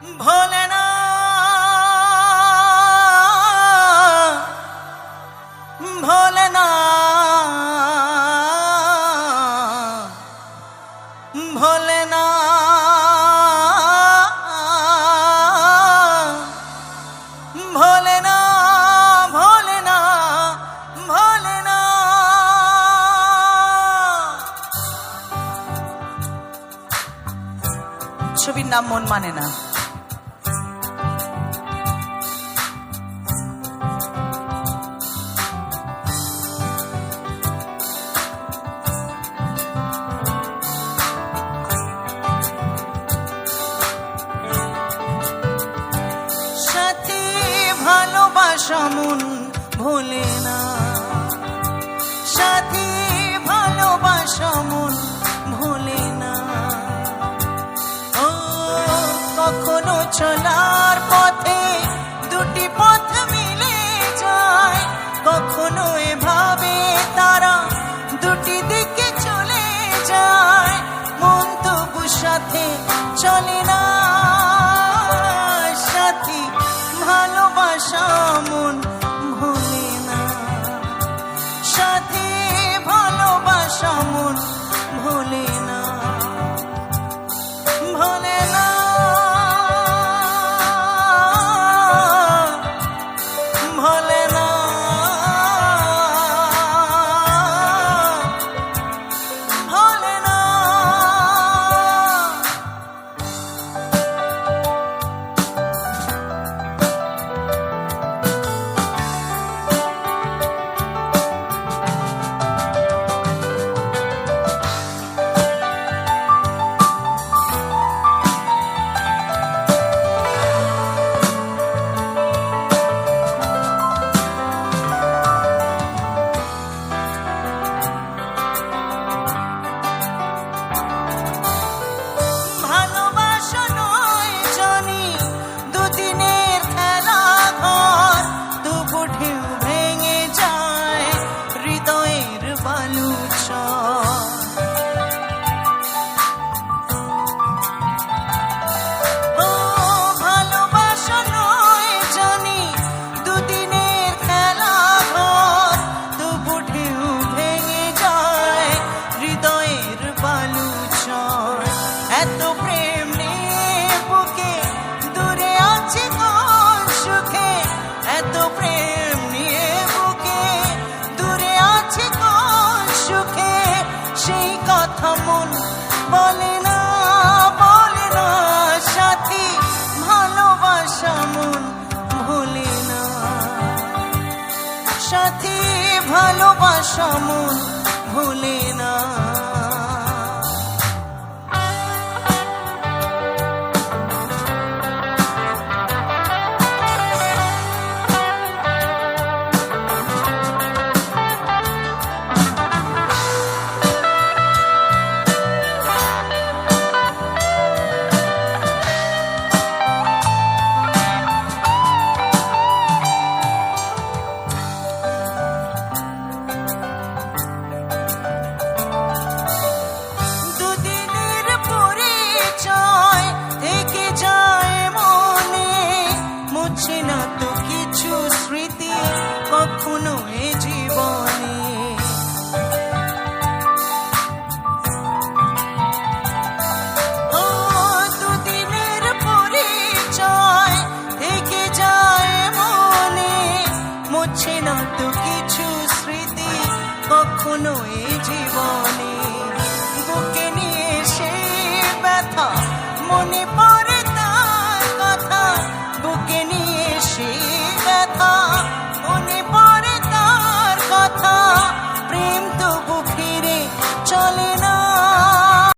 ভোলে না ভোলে না ভোলে না ভোলে না ভোলে না ভোলে না। ছবির নাম মন মানে না। সাথী ভালোবাসা মন ভোলে না, সাথী ভালোবাসা মন ভোলে না। ও কখনো চলার পথে দুটি পথ মিলে যায়, কখনো এভাবে তারা দুটি দিকে চলে যায়, মন তবু সাথে চলে না। সাথী ভালোবাসা মন ভোলে না, সাথী ভালোবাসা মন ভোলে না, ভোলে না ভোলে না ভোলে না। ভালোবাসা নয় জানি দুদিনের খেলা ঘর, তবু ঢেউ ভেঙে যায় হৃদয়ের বালুচর। ও ভালোবাসা নয় জানি দুদিনের খেলা ঘর, তবু ঢেউ ভেঙে যায় হৃদয়ের বালুচর। এত প্রেম নিয়ে বুকে দূরে আছে কোন সুখে, এত প্রেম নিয়ে বুকে দূরে আছে কোন সুখে, সেই কথা মন বলে না বলে না। সাথী ভালোবাসা মন ভোলে না, সাথী ভালোবাসা মন ভোলে না। দুদিনের পরিচয় থেকে যায় মনে, মুছে না তো কিছু স্মৃতি কখনো এ জীবনে। ও দুদিনের পরিচয় থেকে যায় মনে, মুছে না তো কিছু স্মৃতি কখনো এ জীবনে।